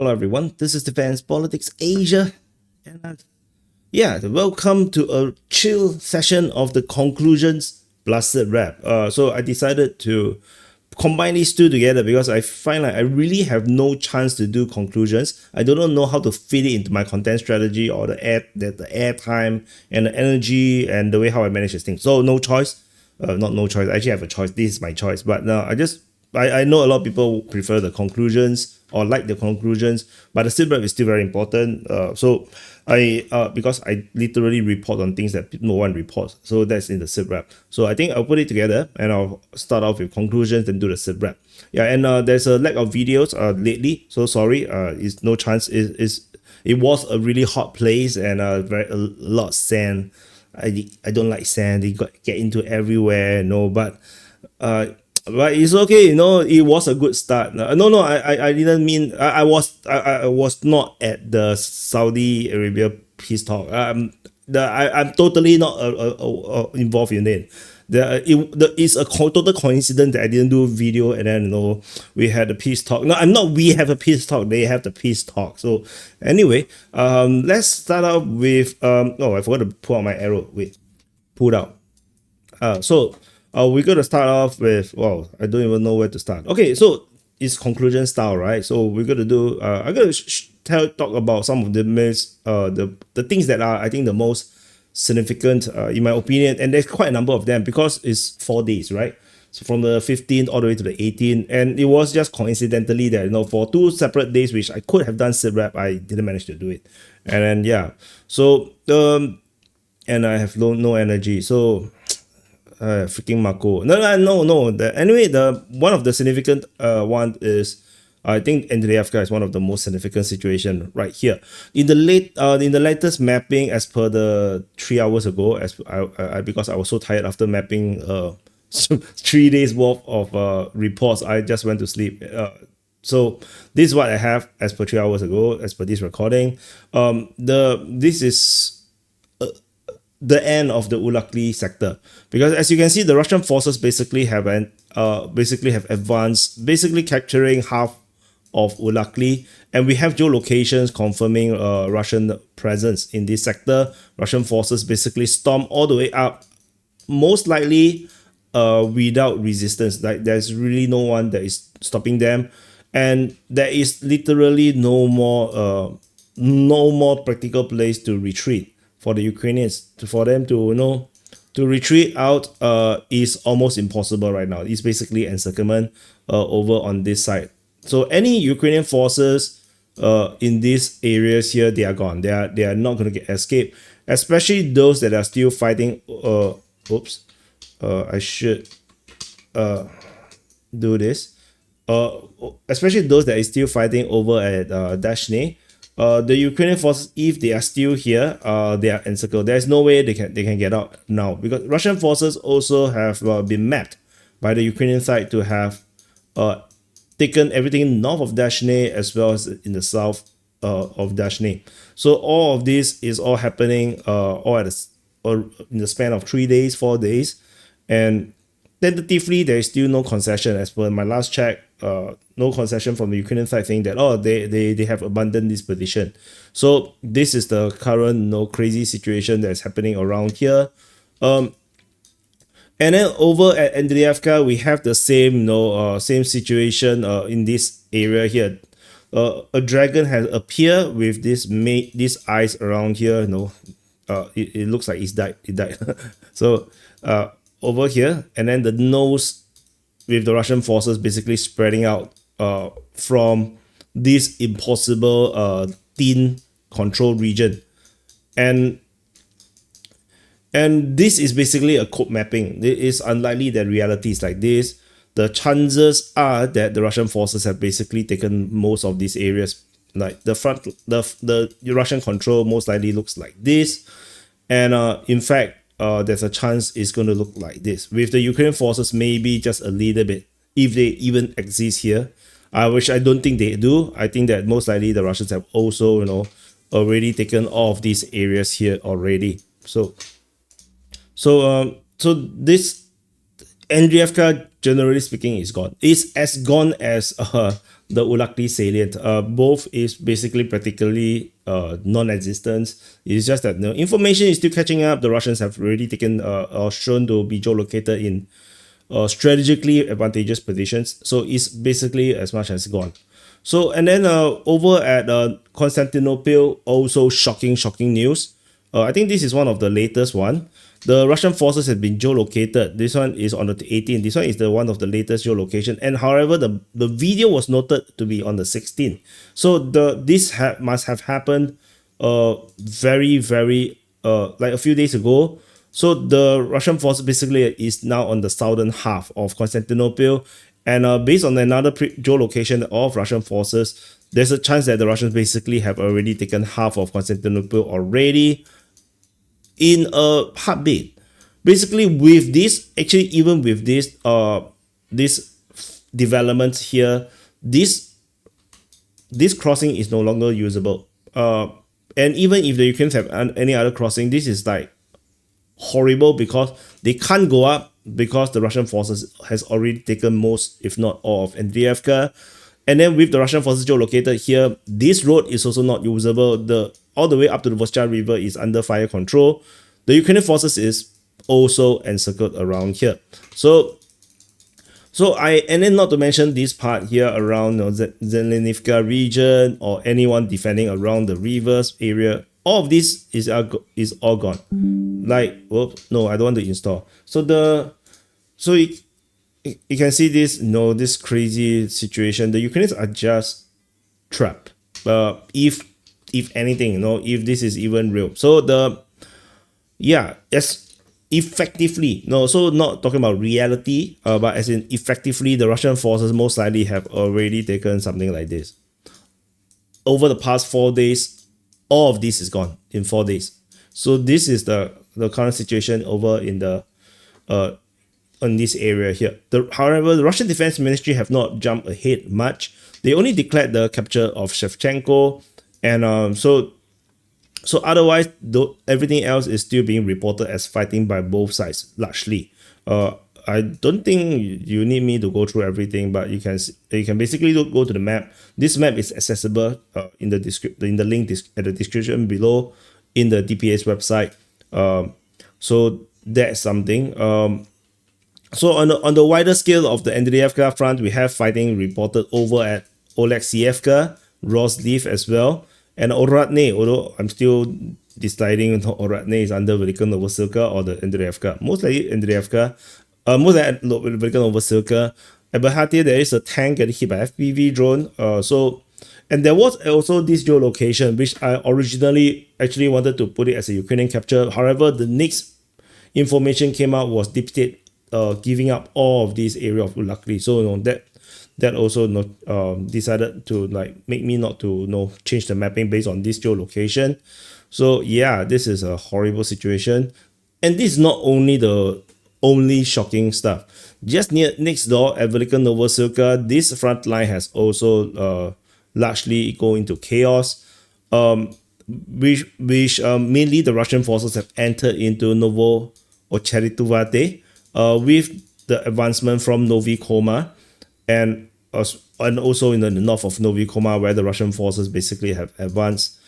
Hello everyone, this is Defense Politics Asia, and welcome to a chill session of the conclusions plus the wrap. So I decided to combine these two together because I find like I really have no chance to do conclusions. I don't know how to fit it into my content strategy or the air time and the energy and the way how I manage this thing. So no choice. Not no choice. I actually have a choice. This is my choice. But I know a lot of people prefer the conclusions or like the conclusions, but the sit rep is still very important. Because I literally report on things that no one reports, so that's in the sit rep. So I think I'll put it together and I'll start off with conclusions and do the sit rep. Yeah, and there's a lack of videos lately, so sorry. It's no chance. It was a really hot place and a lot of sand. I don't like sand. It get into everywhere, but it's okay, it was a good start. I didn't mean I was not at the Saudi Arabia peace talk. I'm totally not involved in it. It's a total coincidence that I didn't do video and then we had a peace talk. No, I'm not. We have a peace talk. They have the peace talk. So anyway, let's start out with I forgot to pull out my arrow. Wait, pulled out. We're gonna start off with, well, I don't even know where to start. Okay, so it's conclusion style, right? So we're gonna do. I'm gonna talk about some of the the things that are, I think, the most significant in my opinion, and there's quite a number of them because it's 4 days, right? So from the 15th all the way to the 18th, and it was just coincidentally that for 2 separate days, which I could have done sit rep, I didn't manage to do it, and then and I have no energy, so. Freaking Marco. No. Anyway, the one of the significant one is, I think Andriivka is one of the most significant situation right here. In the latest mapping, as per the 3 hours ago, because I was so tired after mapping 3 days worth of reports, I just went to sleep. So this is what I have as per 3 hours ago, as per this recording. This is the end of the Ulakly sector, because as you can see, the Russian forces basically have advanced, basically capturing half of Ulakly, and we have geolocations confirming Russian presence in this sector. Russian forces basically storm all the way up, most likely without resistance. Like, there's really no one that is stopping them, and there is literally no more practical place to retreat for the Ukrainians. For them to retreat out is almost impossible right now. It's basically encirclement over on this side. So any Ukrainian forces in these areas here, they are gone. They are not going to escape, especially those that are still fighting. I should do this. Especially those that is still fighting over at Dashne. The Ukrainian forces, if they are still here, they are encircled. There's no way they can get out now, because Russian forces also have been mapped by the Ukrainian side to have taken everything north of Dashne as well as in the south of Dashne. So all of this is all happening or in the span of 3 days, 4 days, and tentatively there is still no concession. As per my last check, no concession from the Ukrainian side saying that they have abandoned this position. So this is the current crazy situation that's happening around here. And then over at Andriivka, we have the same same situation in this area here. A dragon has appeared with this eyes around here. It looks like it died. So over here, and then the nose with the Russian forces basically spreading out from this impossible thin control region, and this is basically a code mapping. It is unlikely that reality is like this. The chances are that the Russian forces have basically taken most of these areas. Like the Russian control most likely looks like this, and in fact, there's a chance it's going to look like this, with the Ukrainian forces maybe just a little bit, if they even exist here, which I don't think they do. I think that most likely the Russians have also already taken all of these areas here already. So this Andriivka generally speaking, is gone. It's as gone as the Ulakly salient. Both is basically practically non-existent. It's just that the information is still catching up. The Russians have already taken or shown to be geolocated in strategically advantageous positions. So it's basically as much as gone. So and then over at Constantinople, also shocking news. I think this is one of the latest one. The Russian forces have been geolocated. This one is on the 18th. This one is the one of the latest geolocation. And however, the video was noted to be on the 16th. So this must have happened very like a few days ago. So the Russian force basically is now on the southern half of Constantinople. And based on another geolocation of Russian forces, there's a chance that the Russians basically have already taken half of Constantinople already in a heartbeat. Basically, with this, actually, even with this development here, this crossing is no longer usable. And even if the Ukrainians have any other crossing, this is like horrible because they can't go up because the Russian forces has already taken most, if not all, of Andriivka. And then with the Russian forces geolocated here, this road is also not usable. All the way up to the Voschka River is under fire control. The Ukrainian forces is also encircled around here. So and then not to mention this part here around Zelenivka region or anyone defending around the rivers area. All of this is all gone. Like, no, I don't want to install. So you can see this, this crazy situation. The Ukrainians are just trapped. If anything, if this is even real. So as effectively, so not talking about reality, but as in effectively, the Russian forces most likely have already taken something like this. Over the past 4 days, all of this is gone in 4 days. So this is the current situation over in the on this area here. However, the Russian Defense Ministry have not jumped ahead much. They only declared the capture of Shevchenko, and so otherwise, everything else is still being reported as fighting by both sides largely. I don't think you need me to go through everything, but you can basically go to the map. This map is accessible in the link at the description below in the DPS website. So that's something. So on the wider scale of the Andriivka front, we have fighting reported over at Oleksievka, Rozliv as well, and Oratne. Although I'm still deciding if Oratne is under Velika Novosilka or the Andriivka. Most likely Andriivka. Most likely Velika Novosilka. At Bahatia, there is a tank getting hit by FPV drone. And there was also this geolocation, which I originally actually wanted to put it as a Ukrainian capture. However, the next information came out was Deep State giving up all of this area of Ulakly. So that also decided to make me not to change the mapping based on this geolocation. So yeah, this is a horrible situation, and this is not only the only shocking stuff. Just next door at Velika Novosilka, this front line has also largely go into chaos, which mainly the Russian forces have entered into Novo Ocherituvate with the advancement from Novi Koma, and also in the north of Novi Koma, where the Russian forces basically have advanced.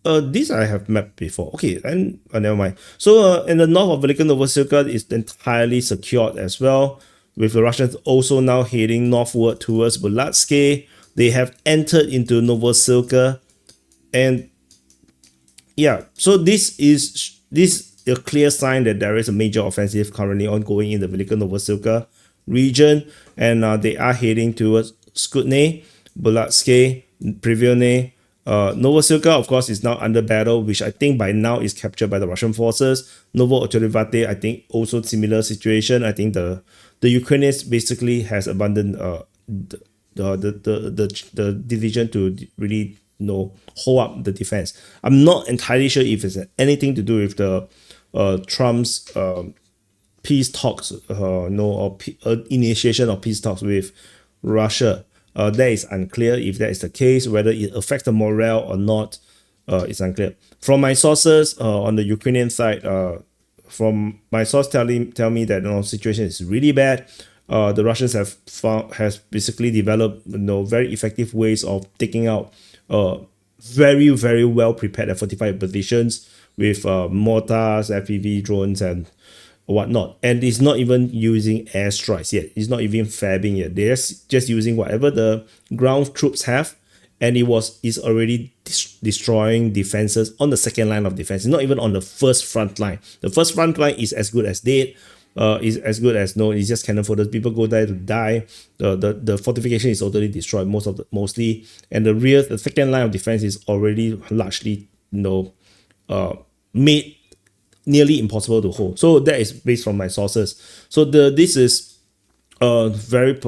This I have mapped before. Okay, and never mind. So in the north of Velika Novosilka is entirely secured as well, with the Russians also now heading northward towards Bulatsky. They have entered into Novosilka, and yeah, so this is a clear sign that there is a major offensive currently ongoing in the Velika Novosilka region, and they are heading towards Skutne, Bulatsky, Privilne. Novosilka, of course, is now under battle, which I think by now is captured by the Russian forces. Novo Ocherivate, I think also similar situation. I think the Ukrainians basically has abandoned the division to really hold up the defense. I'm not entirely sure if it's anything to do with the Trump's peace talks, or initiation of peace talks with Russia. That is unclear if that is the case. Whether it affects the morale or not, it's unclear. From my sources on the Ukrainian side, from my source tell me that situation is really bad. The Russians has basically developed very effective ways of taking out very very well prepared and fortified positions with mortars, FPV drones, and whatnot. And it's not even using airstrikes yet. It's not even fabbing yet. They're just using whatever the ground troops have, and it's already destroying defenses on the second line of defense. It's not even on the first front line. The first front line is as good as dead. Is as good as no. It's just cannon fodder. People go there to die. The fortification is totally destroyed mostly, and the second line of defense is already largely made nearly impossible to hold. So that is based on my sources. So this is very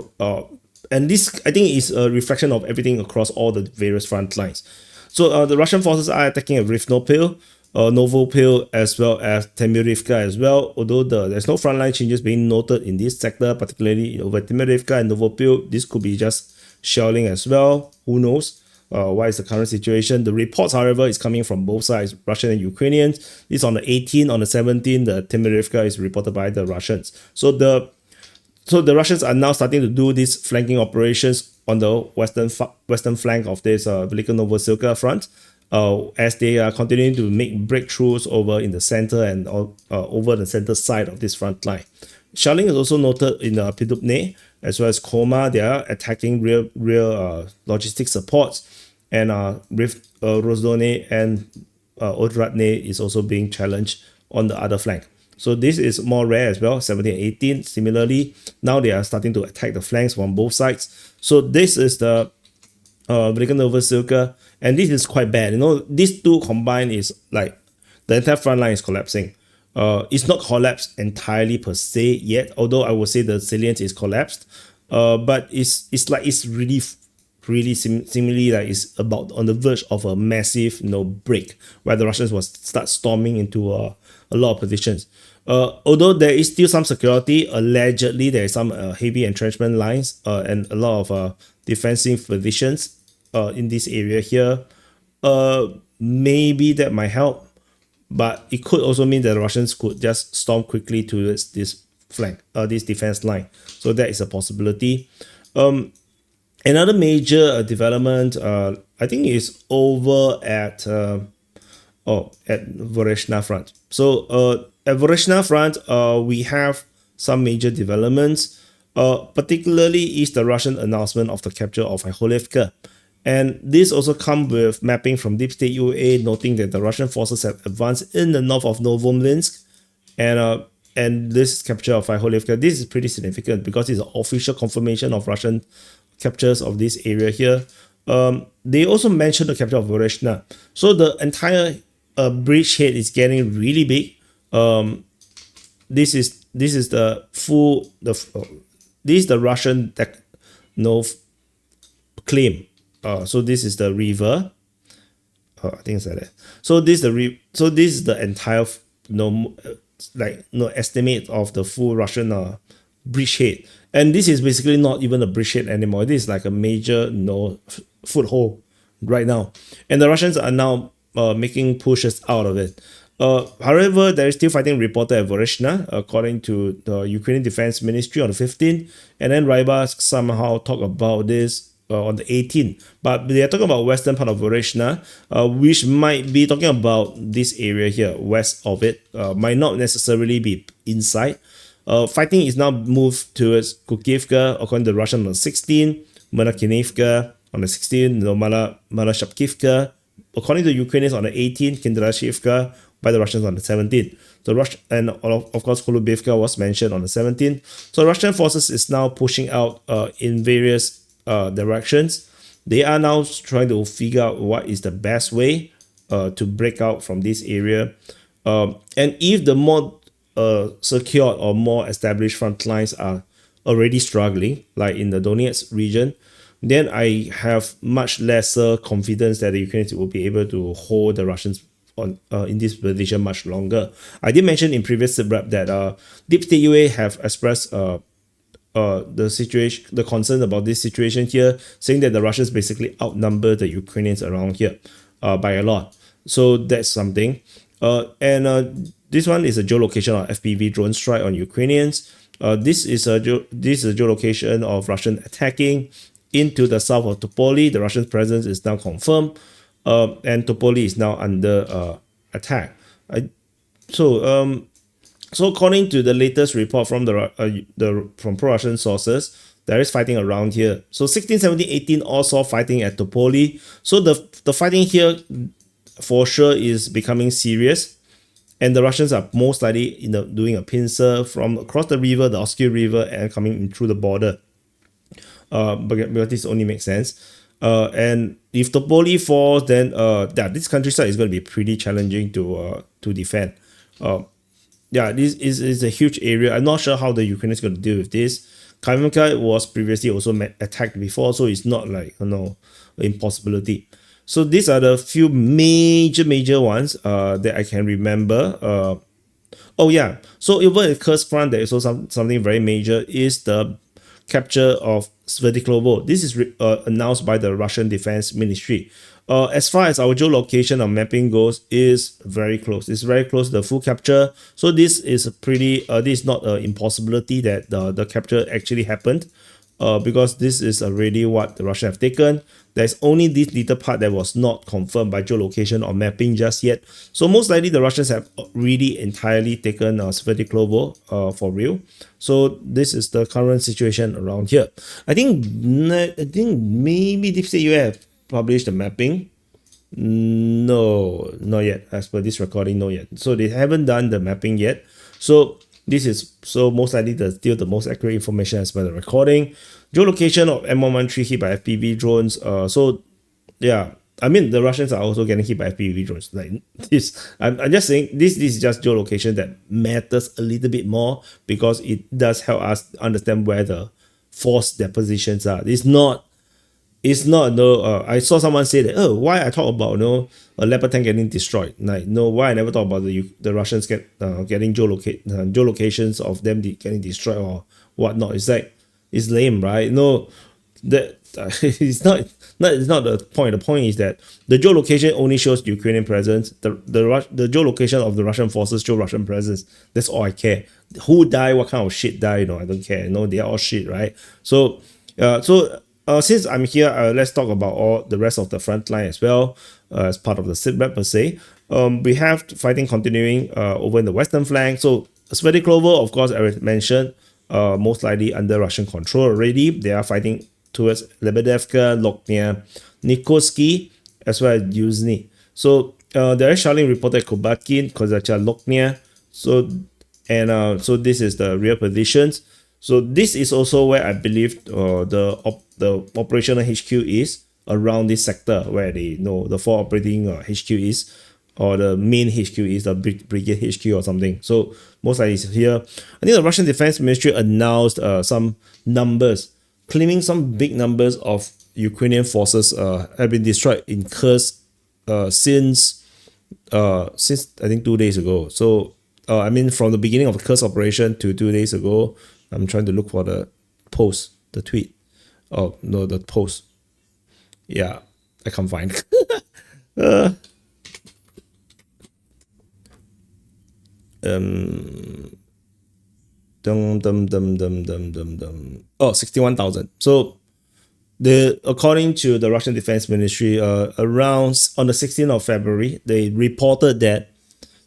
and this I think is a reflection of everything across all the various front lines. So the Russian forces are attacking at Rivnopil, Novopil, as well as Andriivka as well. Although there's no frontline changes being noted in this sector, particularly over Andriivka and Novopil. This could be just shelling as well. Who knows? What is the current situation? The reports, however, is coming from both sides, Russian and Ukrainians. This on the 18th, on the 17th, the Andriivka is reported by the Russians. So the Russians are now starting to do these flanking operations on the western flank of this Velika Novosilka front, as they are continuing to make breakthroughs over in the center and over the center side of this front line. Shelling is also noted in Pidupne as well as Koma. They are attacking real logistic supports, and Rozdone and Odradne is also being challenged on the other flank. So this is more rare as well, 17 and 18. Similarly, now they are starting to attack the flanks from both sides. So this is the Velika Novosilka, and this is quite bad. These two combined is like the entire front line is collapsing. It's not collapsed entirely per se yet, although I would say the salient is collapsed. But it's like it's really seemingly like it's about on the verge of a massive break, where the Russians will start storming into a lot of positions. Although there is still some security, allegedly there is some heavy entrenchment lines and a lot of defensive positions in this area here. Maybe that might help. But it could also mean that the Russians could just storm quickly to this flank, this defense line. So that is a possibility. Another major development, I think, is over at Voreshna front. So at Voreshna front, we have some major developments. Particularly is the Russian announcement of the capture of Holivka. And this also comes with mapping from Deep State UA, noting that the Russian forces have advanced in the north of Novomlinsk, and this capture of Holivka, this is pretty significant because it's an official confirmation of Russian captures of this area here. They also mentioned the capture of Voreshna. So the entire bridgehead is getting really big. This is the Russian claim. So this is the river. I think it's like that. So this is the entire estimate of the full Russian bridgehead, and this is basically not even a bridgehead anymore. This is like a major foothold right now, and the Russians are now making pushes out of it. However, there is still fighting reported at Voreshna, according to the Ukrainian Defense Ministry on the 15th, and then Ryba somehow talk about this on the 18th. But they are talking about western part of Voreshna, which might be talking about this area here, west of it, might not necessarily be inside. Fighting is now moved towards Kukivka, according to the Russian on the 16th, Manakinivka on the 16th, Malashapkivka, according to the Ukrainians on the 18th, Kindrashivka, by the Russians on the 17th. And of course, Holubivka was mentioned on the 17th. So Russian forces is now pushing out in various directions. They are now trying to figure out what is the best way to break out from this area. And if the more secured or more established front lines are already struggling, like in the Donetsk region, then I have much lesser confidence that the Ukrainians will be able to hold the Russians on in this position much longer. I did mention in previous wrap that Deep State UA have expressed the concern about this situation here, saying that the Russians basically outnumber the Ukrainians around here by a lot. So that's something. And this one is a geolocation of FPV drone strike on Ukrainians. This is a geolocation of Russian attacking into the south of Topoli. The Russian presence is now confirmed, and Topoli is now under attack. So according to the latest report from from pro-Russian sources, there is fighting around here. So 16, 17, 18 all saw fighting at Topoli. So the fighting here for sure is becoming serious, and the Russians are most likely doing a pincer from across the river, the Oskil River, and coming in through the border. Because this only makes sense. And if Topoli falls, then this countryside is going to be pretty challenging to defend. This is a huge area. I'm not sure how the Ukrainians going to deal with this. Kharkiv was previously also attacked before, so it's not like impossibility. So these are the few major ones that I can remember. So over the Kursk front, there is also something very major is the capture of Sverdlovsk. This is announced by the Russian Defense Ministry. As far as our geolocation or mapping goes, is very close. It's very close to the full capture. So this is this is not an impossibility that the capture actually happened, because this is already what the Russians have taken. There's only this little part that was not confirmed by geolocation or mapping just yet. So most likely the Russians have really entirely taken Sverdlovsk for real. So this is the current situation around here. I think maybe Deep State you have published the mapping. No, not yet. As per this recording, no yet. So they haven't done the mapping yet. So this is most likely still the most accurate information as per the recording. Geolocation of M113 hit by FPV drones. I mean the Russians are also getting hit by FPV drones. Like this, I'm just saying this is just geolocation that matters a little bit more because it does help us understand where the force their positions are. It's not I saw someone say that, why I talk about a Leopard tank getting destroyed. Like, no, why I never talk about the Russians getting geolocations of them getting destroyed or whatnot. It's like, it's lame, right? No, that it's not the point. The point is that the geolocation only shows Ukrainian presence. The geolocation of the Russian forces show Russian presence. That's all I care. Who died? What kind of shit died? I don't care. They are all shit, right? So since I'm here, let's talk about all the rest of the front line as well, as part of the sitrep per se. We have fighting continuing over in the western flank. So Sverdlovsk, of course, I mentioned, most likely under Russian control already. They are fighting towards Lebedevka, Loknya, Nikolsky, as well as Yuzhny. So there is shelling reported at Kubatkin, Kozacha, Loknya. So this is the real positions. So this is also where I believe the operational HQ is, around this sector where the four operating HQ is, or the main HQ is, the brigade HQ or something. So most likely it's here. I think the Russian Defense Ministry announced some numbers, claiming some big numbers of Ukrainian forces have been destroyed in Kursk since I think 2 days ago. So I mean from the beginning of the Kursk operation to 2 days ago. I'm trying to look for the post, the tweet. Oh no, the post. Yeah, I can't find. Oh, 61,000. So according to the Russian Defense Ministry, around on the 16th of February, they reported that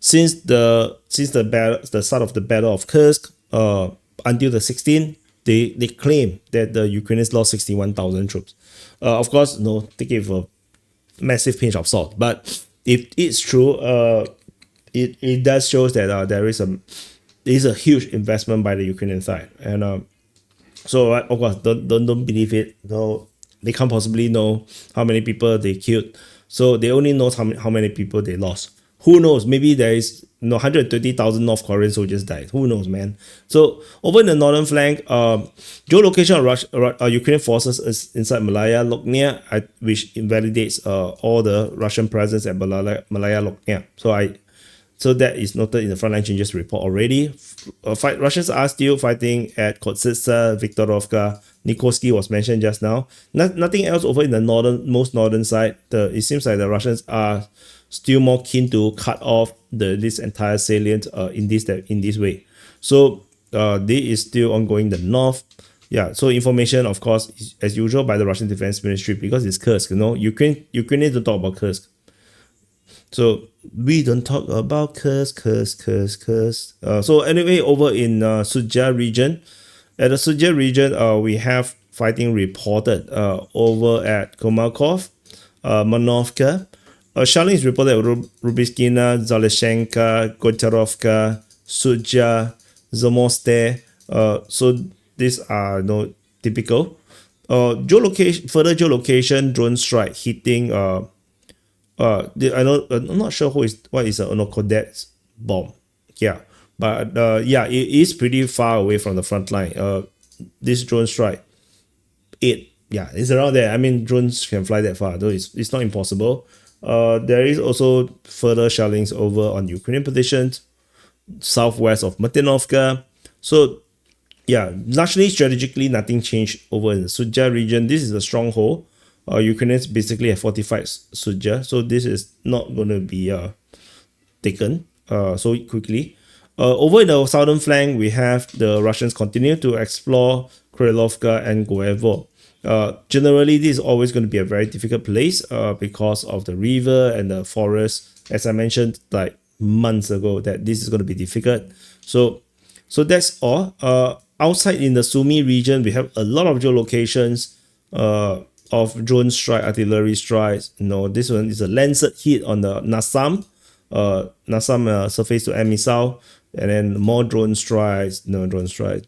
since the start of the Battle of Kursk, until the 16th, they claim that the Ukrainians lost 61,000 troops. Of course, take it with a massive pinch of salt. But if it's true, it does show that there is a huge investment by the Ukrainian side. And so of course, don't believe it. No, they can't possibly know how many people they killed. So they only know how many people they lost. Who knows? Maybe there is 120,000 North Korean soldiers died. Who knows, man? So over in the northern flank, geolocation of Ukrainian forces is inside Malaya Loknya, which invalidates all the Russian presence at Malaya Loknya. So that is noted in the frontline changes report already. Russians are still fighting at Kotsitsa, Viktorovka. Nikolsky was mentioned just now. Nothing else over in the most northern side. It seems like the Russians are still more keen to cut off this entire salient in this way. So this is still ongoing the north. Yeah, so information, of course, is, as usual, by the Russian Defense Ministry, because it's Kursk. Ukraine need to talk about Kursk. So we don't talk about Kursk. So anyway, over in Sudzha region, at the Sudzha region, we have fighting reported over at Komarkov, Manovka. Shelling is reported at Rubiskina, Zaleshenka, Gocharovka, Sudzha, Zamoste. So these are typical. Further geolocation drone strike hitting. I'm not sure what is a Onokodets bomb. Yeah, but yeah, it is pretty far away from the front line. This drone strike, it's around there. I mean, drones can fly that far, though it's not impossible. There is also further shellings over on Ukrainian positions, southwest of Martinovka. So yeah, largely strategically, nothing changed over in the Sudzha region. This is a stronghold. Ukrainians basically have fortified Sudzha, so this is not going to be taken so quickly. Over in the southern flank, we have the Russians continue to explore Krylovka and Goevo. Generally, this is always going to be a very difficult place because of the river and the forest. As I mentioned like months ago, that this is going to be difficult. So that's all. Outside in the Sumy region, we have a lot of geolocations of drone strike, artillery strikes. This one is a Lancet hit on the Nassam surface to air missile, and then more drone strikes. Drone strike.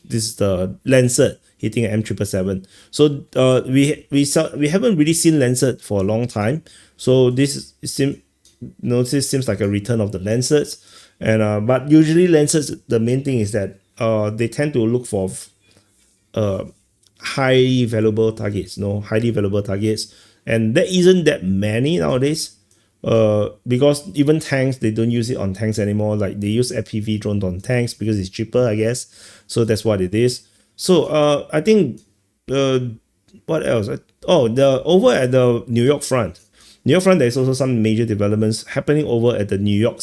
This is the Lancet hitting an M777. So we haven't really seen Lancet for a long time. So this seems like a return of the Lancets, and but usually Lancets, the main thing is that they tend to look for highly valuable targets, and there isn't that many nowadays. Because even tanks, they don't use it on tanks anymore. Like they use FPV drones on tanks because it's cheaper, I guess. So that's what it is. So I think what else? Over at the New York front, there's also some major developments happening over at the New York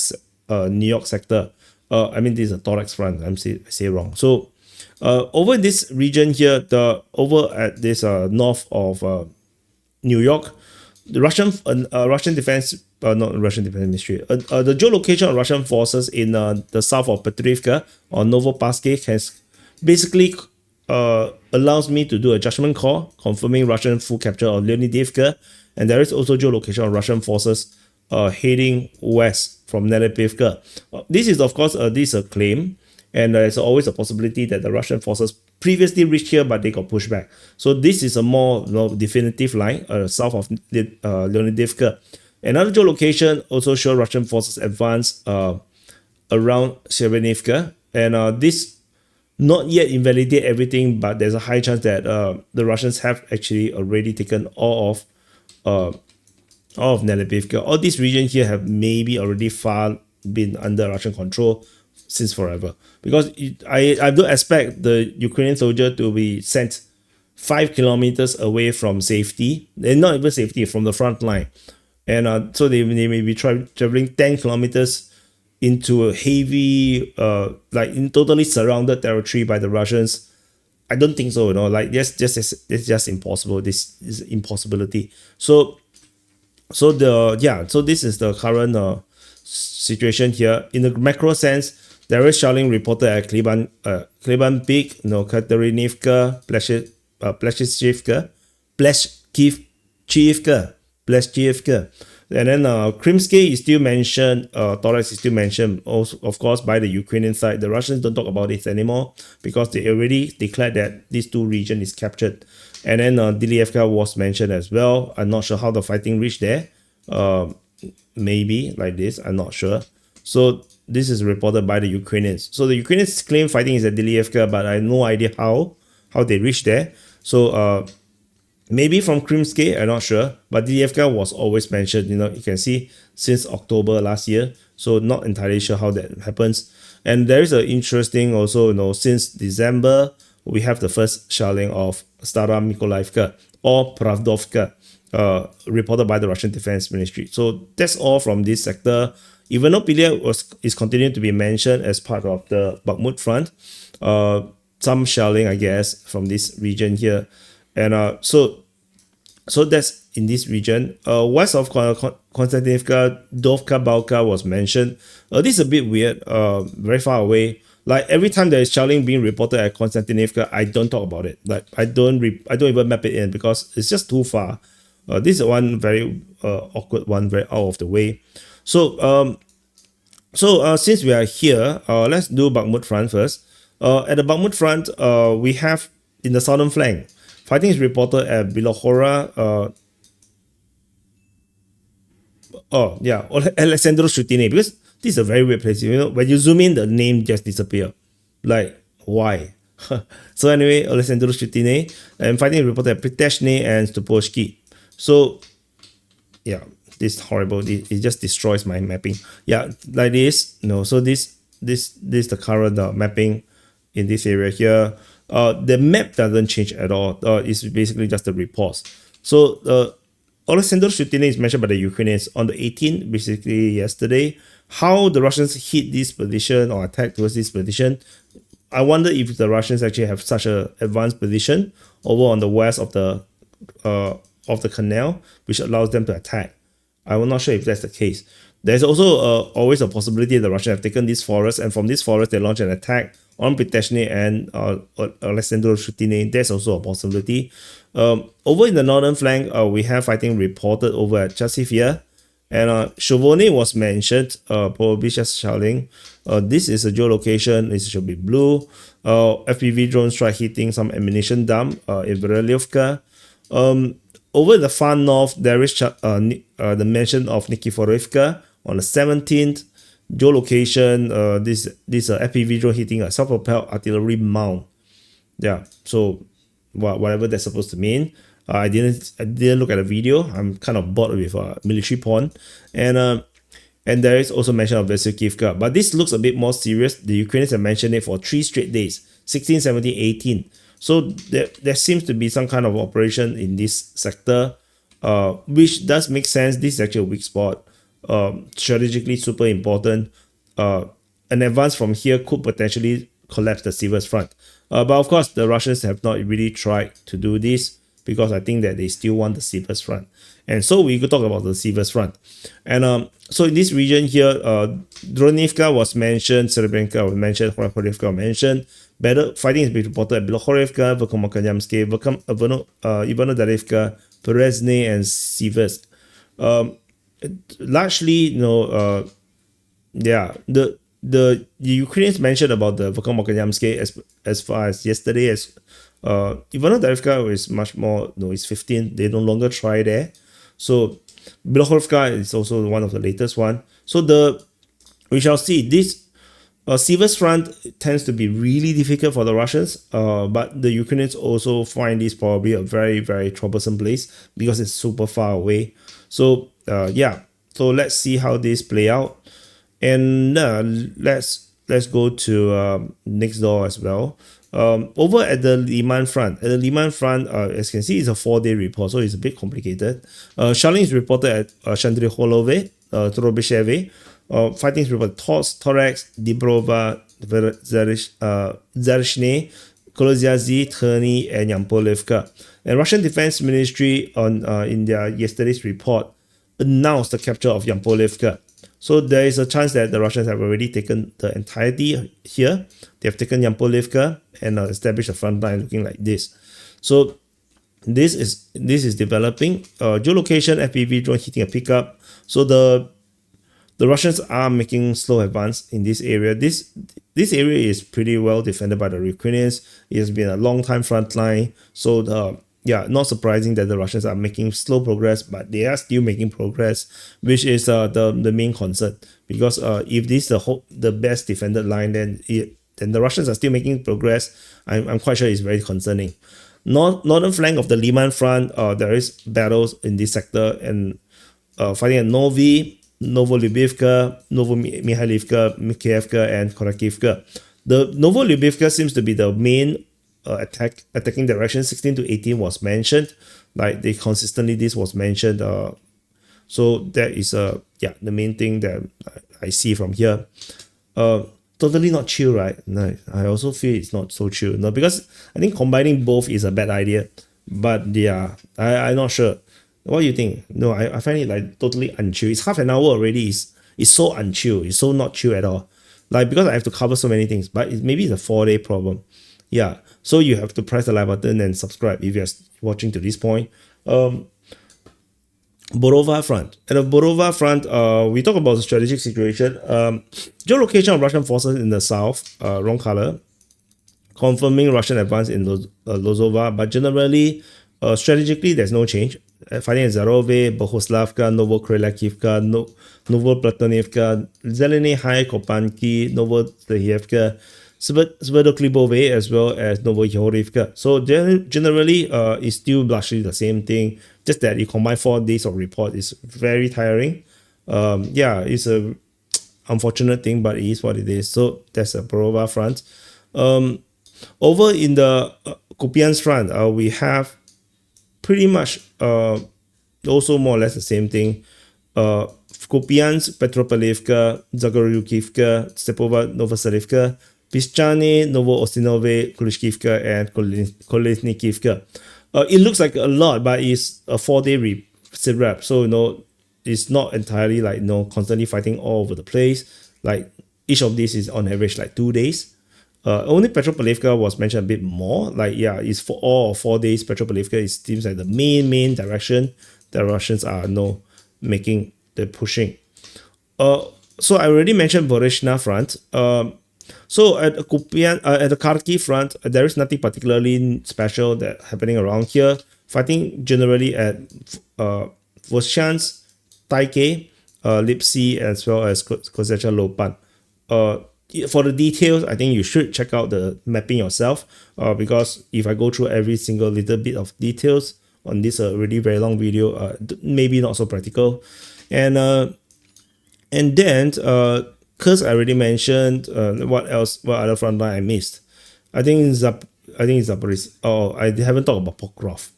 sector. I mean, this is a thorax front. I say wrong. So over this region here, over at this north of New York, the Russian defense, not Russian defense ministry, the geolocation of Russian forces in the south of Andriivka or Novopassky has basically allows me to do a judgment call confirming Russian full capture of Leonidivka, and there is also geolocation of Russian forces heading west from Nelepivka. This is, of course, this is a claim, and there's always a possibility that the Russian forces previously reached here, but they got pushed back. So this is a more definitive line south of Leonidivka. Another geolocation also shows Russian forces advance around Serenivka, and this not yet invalidate everything, but there's a high chance that the Russians have actually already taken all of Nelepivka. All these regions here have maybe already far been under Russian control since forever, because I don't expect the Ukrainian soldier to be sent 5 kilometers away from safety, and not even safety, from the front line, and so they may be traveling 10 kilometers into a heavy like in totally surrounded territory by the Russians. I don't think so. It's just impossible. This is impossibility. So this is the current situation here. In the macro sense, there is shelling reported at Kleban Peak, Katerinivka, Pleshchivka. And then Krimsky is still mentioned, Torres is still mentioned, also, of course, by the Ukrainian side. The Russians don't talk about it anymore because they already declared that these two regions is captured. And then Dilievka was mentioned as well. I'm not sure how the fighting reached there. Maybe like this, I'm not sure. So this is reported by the Ukrainians. So the Ukrainians claim fighting is at Dilievka, but I have no idea how they reached there. So maybe from Krimsky, I'm not sure, but Dilievka was always mentioned. You can see since October last year. So not entirely sure how that happens. And there is an interesting also, since December, we have the first shelling of Stara Mykolaievka or Pravdovka. reported by the Russian Defense Ministry. So that's all from this sector. Even though Pilia is continuing to be mentioned as part of the Bakhmut front, some shelling, I guess, from this region here. And so that's in this region. West of Konstantinivka, Dovka Balka was mentioned. This is a bit weird, very far away. Like every time there is shelling being reported at Konstantinivka, I don't talk about it. Like I don't even map it in because it's just too far. This is one very awkward one, very out of the way. So since we are here, let's do Bakhmut front first. At the Bakhmut front, we have in the southern flank, fighting is reported at Bilohora. Alexandru Shutine, because this is a very weird place. You know, when you zoom in, the name just disappear. Like, why? So anyway, Alexandru Shutine, and fighting is reported at Priteshne and Stuposhki. So, yeah, this is horrible. It just destroys my mapping. Yeah, like this. No, so this is the current mapping in this area here. The map doesn't change at all. It's basically just the reports. So Alexander Shutine is mentioned by the Ukrainians on the 18th, basically yesterday. How the Russians hit this position or attack towards this position. I wonder if the Russians actually have such an advanced position over on the west of the canal, which allows them to attack. I'm not sure if that's the case. There's also always a possibility the Russians have taken this forest, and from this forest they launch an attack on Priteshne and Alexandru Shutine. There's also a possibility. Over in the northern flank, we have fighting reported over at Chasivia, and Shovone was mentioned, probably just shelling. This is a geolocation. It should be blue. FPV drone strike hitting some ammunition dump in Berelyovka. Over the far north, there is the mention of Nikiforivka on the 17th. Geolocation, this FPV drone hitting a self-propelled artillery mound. Yeah, so whatever that's supposed to mean. I didn't look at the video. I'm kind of bored with military porn, and there is also mention of Vesukivka. But this looks a bit more serious. The Ukrainians have mentioned it for 3 straight days, 16, 17, 18. So there seems to be some kind of operation in this sector, which does make sense. This is actually a weak spot. Strategically super important. An advance from here could potentially collapse the Sivas front. But of course, the Russians have not really tried to do this because I think that they still want the Sivas front. And so we could talk about the Sivas front. And so in this region here, Dronivka was mentioned, Serebrenka was mentioned, Horokhodivka was mentioned. Better fighting is being reported at Bilohorivka, Verkhomakanyamske, Ivanodarivka, Perezne, and Sivas. Largely, the Ukrainians mentioned about the Verkhomakanyamske as far as yesterday. As Ivanodarivka is much more, it's 15. They no longer try there. So Bilohorivka is also one of the latest one. So we shall see this. Sivas front tends to be really difficult for the Russians, but the Ukrainians also find this probably a very, very troublesome place because it's super far away. So so let's see how this play out, and let's go to next door as well. Over at the Liman front, as you can see, it's a 4-day report, so it's a bit complicated. Shelling is reported at Chandriholove, Torobisheve. Fighting is reported Torex, Dibrova, Zarishne, Kolozyazi, Terny, and Yampolivka. And Russian Defense Ministry in their yesterday's report announced the capture of Yampolivka. So there is a chance that the Russians have already taken the entirety here. They have taken Yampolivka and established a front line looking like this. So this is developing. Geolocation, FPV drone hitting a pickup. So the Russians are making slow advance in this area. This area is pretty well defended by the Ukrainians. It has been a long time front line. So not surprising that the Russians are making slow progress, but they are still making progress, which is the main concern. Because if this is the best defended line, then the Russians are still making progress. I'm quite sure it's very concerning. Northern flank of the Liman front, there is battles in this sector and fighting at Novolubivka, Novomihailivka, Mikhailivka, and Kharkivka. The Novolubivka seems to be the main attacking direction 16 to 18 was mentioned. Like they consistently this was mentioned. So that is the main thing that I see from here. Totally not chill, right? No, I also feel it's not so chill. No, because I think combining both is a bad idea. But yeah, I'm not sure. What do you think? No, I find it like totally unchill. It's half an hour already. It's so unchill. It's so not chill at all. Like because I have to cover so many things. But maybe it's a 4-day problem. Yeah. So you have to press the like button and subscribe if you're watching to this point. Borova front. At the Borova front, we talk about the strategic situation. Geolocation of Russian forces in the south, wrong color, confirming Russian advance in Lozova, but generally, strategically, there's no change. Fighting at Zarove, Bohuslavka, Novokrilakivka, Novoplatonivka, Zeleny High, Kopanki, Novostahievka, Sverdoklibove, as well as Novoyorivka. So generally, it's still largely the same thing, just that you combine 4 days of report is very tiring. Yeah, it's a unfortunate thing, but it is what it is. So that's a Borova front. Over in the Kupiansk front, we have pretty much also more or less the same thing. Kupiansk, Petropavlivka, Zagoryukivka, Stepova, Novoselivka, Pischany, Novoostinove, Kulishkivka, and Kolesnikivka. It looks like a lot, but it's a 4-day sit rep. So, it's not entirely like, constantly fighting all over the place. Like, each of these is on average like 2 days. Only Petropavlivka was mentioned a bit more. Like, yeah, it's for all 4 days. Petropavlivka, it seems like the main direction the Russians are making the pushing. So I already mentioned Berezhna front. So at the Kharkiv front, there is nothing particularly special that happening around here. Fighting generally at Voshchansk, Taike, Lipsy, as well as Kozecha Lopan. For the details, I think you should check out the mapping yourself, because if I go through every single little bit of details on this really very long video, maybe not so practical. And then Kursk I already mentioned. What else? What other front line I missed? I think Zaporizhzhia. Oh, I haven't talked about Pokrov.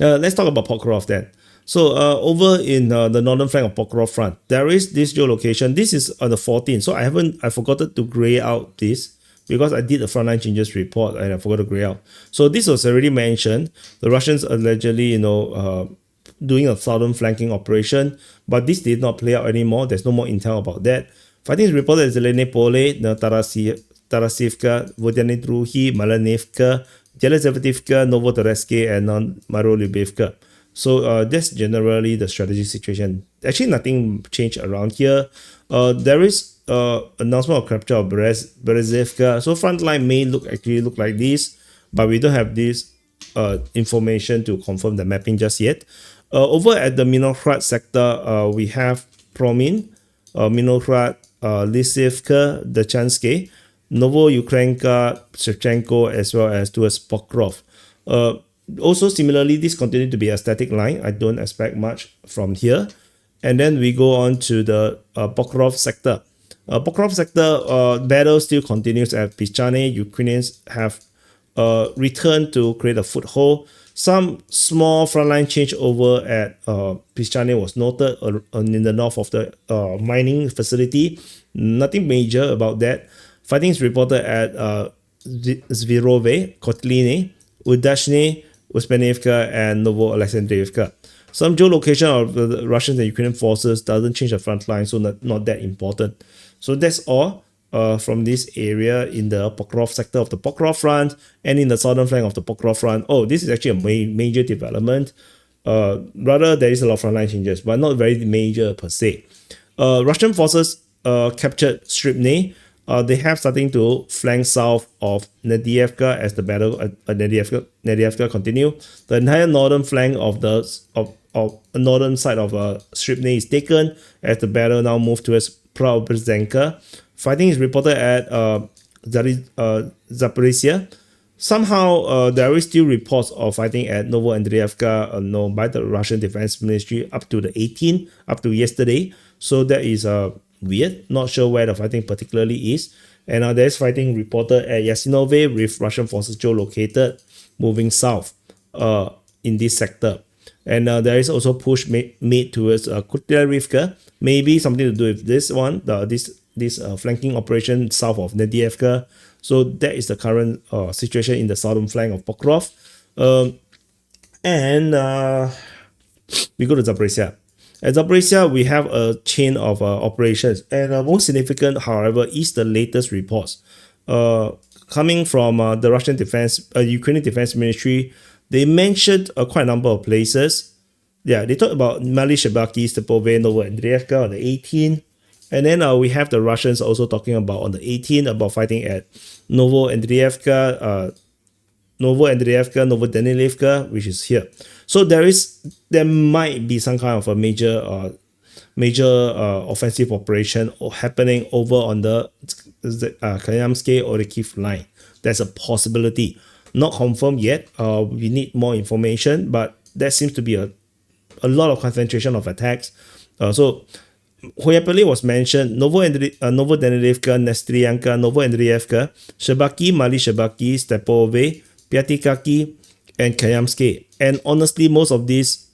Let's talk about Pokrov then. So over in the northern flank of Pokrov front, there is this geolocation. This is on the 14th. So I forgot to gray out this because I did the frontline changes report and I forgot to gray out. So this was already mentioned. The Russians allegedly, doing a southern flanking operation, but this did not play out anymore. There's no more intel about that. Fighting is reported at Zelene Pole, Tarasivka, Vodyany Druhi, Malanivka, Yelizavetivka, Novotoreske, and Marolubivka. So that's generally the strategy situation. Actually, nothing changed around here. There is announcement of capture of Berezivka. So front line may actually look like this, but we don't have this information to confirm the mapping just yet. Over at the Minograd sector, we have Promin, Minograd, Lysivka, Dechanske, Novo-Ukrainka, Shevchenko, as well as towards Pokrov. Also, similarly, this continued to be a static line. I don't expect much from here. And then we go on to the Pokrov sector. Pokrov sector battle still continues at Pischany. Ukrainians have returned to create a foothold. Some small frontline change over at Pischany was noted in the north of the mining facility. Nothing major about that. Fighting is reported at Zvirove, Kotliny, Udashny, Uspenivka, and Novo Alexandriivka. Some geolocation of the Russian and Ukrainian forces doesn't change the front line, so not that important. So that's all from this area in the Pokrov sector of the Pokrov front and in the southern flank of the Pokrov front. Oh, this is actually a major development. Rather, there is a lot of frontline changes, but not very major per se. Russian forces captured Stripny. They have starting to flank south of Nedievka as the battle at Nedievka continue. The entire northern flank of the northern side of Stripny is taken as the battle now moves towards Preobrazhenka. Fighting is reported at Zaporizhzhia. Somehow there is still reports of fighting at Novoandriivka by the Russian Defense Ministry up to the 18th, up to yesterday. So that is weird. Not sure where the fighting particularly is. And there's fighting reported at Yasinove with Russian forces geolocated moving south in this sector. And there is also push made towards Kutyarivka, maybe something to do with this one, this flanking operation south of Andriivka. So that is the current situation in the southern flank of Pokrov. And we go to Zaporizhia. At Zaporizhia, we have a chain of operations, and most significant, however, is the latest reports coming from the Russian defense, Ukrainian defense ministry. They mentioned quite a number of places. Yeah, they talked about Mali Shebaki, Stepove, Novoandriivka on the 18th. And then we have the Russians also talking about on the 18th about fighting at Novoandriivka, Novodanilivka, which is here. So there might be some kind of a major offensive operation happening over on the Kayamsky or the Kiev line. There's a possibility, not confirmed yet. We need more information, but there seems to be a lot of concentration of attacks. So Hoyapele was mentioned, Novodanilivka, Nestrianka, Novoandriivka, Shebaki, Mali Shebaki, Stepove, Pyatikaki, and Kayamsky. And honestly, most of these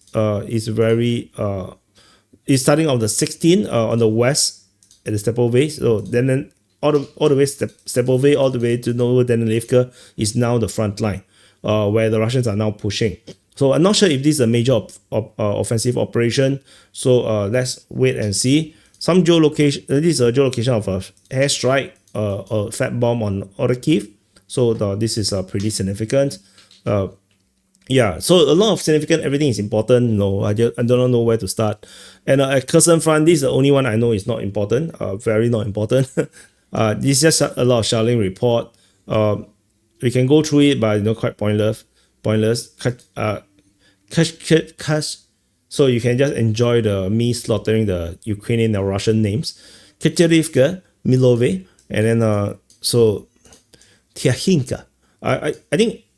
is starting on the 16th on the west at the Stepove. So then all the way Stepove all the way to Novodanilivka is now the front line where the Russians are now pushing. So I'm not sure if this is a major offensive operation. So let's wait and see. Some geolocation. This is a geolocation of a airstrike, a fat bomb on Orikhiv. So this is pretty significant. Yeah, so a lot of significant. Everything is important. No, I don't know where to start. And at Kherson front, this is the only one I know is not important. Very not important. This is just a lot of shelling report. We can go through it, but quite pointless. So you can just enjoy me slaughtering the Ukrainian and Russian names. Keterivka, Milove, and then so Tiahinka.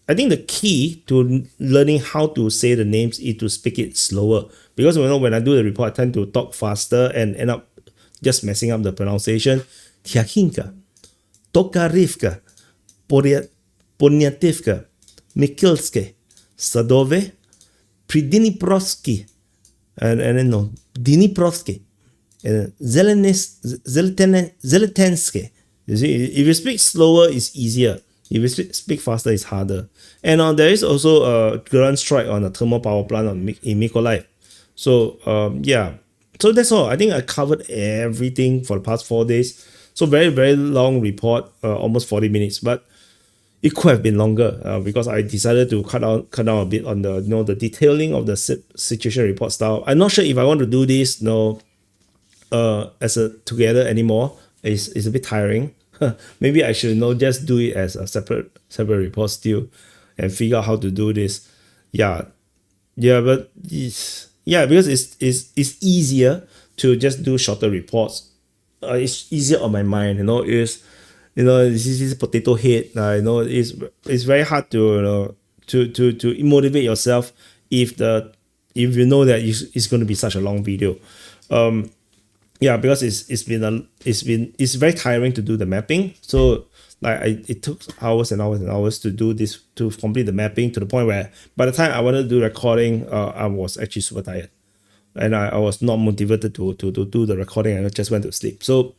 I think the key to learning how to say the names is to speak it slower, because when I do the report, I tend to talk faster and end up just messing up the pronunciation. Tiahinka, Tokarivka, Ponyativka, Mikilske, Sadove, Pridniprovsky, and then no, Dniprovsky, and Zeletensky. You see, if you speak slower, it's easier. If you speak faster, it's harder. And there is also a ground strike on a thermal power plant in Mykolaiv. So yeah, so that's all. I think I covered everything for the past 4 days. So very, very long report, almost 40 minutes, but it could have been longer because I decided to cut down a bit on the the detailing of the situation report style. I'm not sure if I want to do this as a together anymore. It's a bit tiring. Maybe I should just do it as a separate report still, and figure out how to do this. But because it's easier to just do shorter reports. It's easier on my mind. This is potato head. It's very hard to to motivate yourself if you know that it's going to be such a long video. Because it's very tiring to do the mapping. So it took hours and hours and hours to do this, to complete the mapping, to the point where by the time I wanted to do recording, I was actually super tired, and I was not motivated to do the recording, and I just went to sleep. So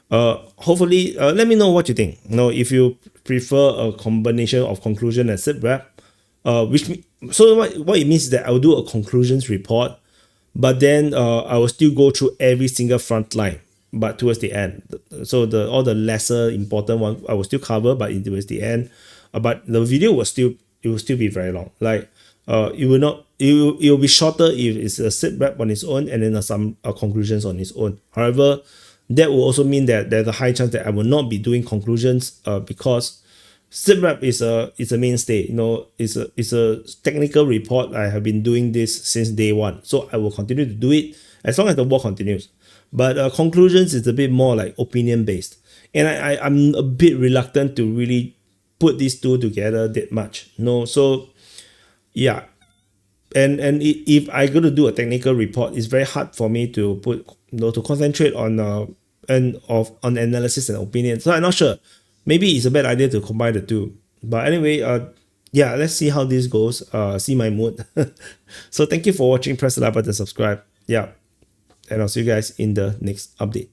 hopefully let me know what you think. If you prefer a combination of conclusion and sit rep, what it means is that I will do a conclusions report, but then I will still go through every single front line, but towards the end. So all the lesser important one I will still cover, but towards the end. But the video will still be very long. It will be shorter if it's a sit rep on its own, and then some conclusions on its own. However, that will also mean that there's a high chance that I will not be doing conclusions because sit rep is a mainstay. It's a technical report. I have been doing this since day one, so I will continue to do it as long as the war continues. But conclusions is a bit more like opinion based, and I'm a bit reluctant to really put these two together that much. So yeah, and if I go to do a technical report, it's very hard for me to to concentrate on and of on analysis and opinion. So I'm not sure. Maybe it's a bad idea to combine the two. But anyway, yeah, let's see how this goes. See my mood. So thank you for watching. Press the like button, subscribe. Yeah, and I'll see you guys in the next update.